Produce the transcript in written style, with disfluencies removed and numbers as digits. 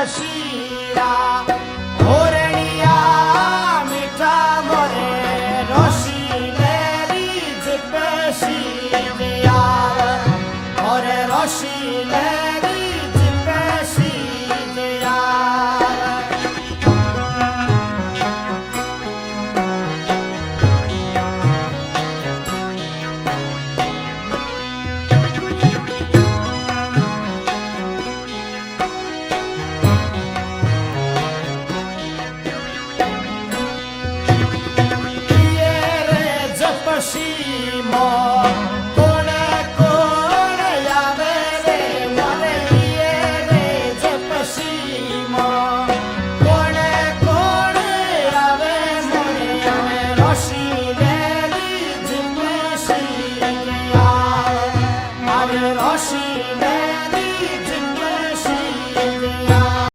શીરા ઓરણિયા મીઠા મોરે રોશીલે ridge પેશીયા ઓરે રોશીલે ridge પેશીયા શીમો કોણે કોણે આવે રે મારે રે જપ શીમો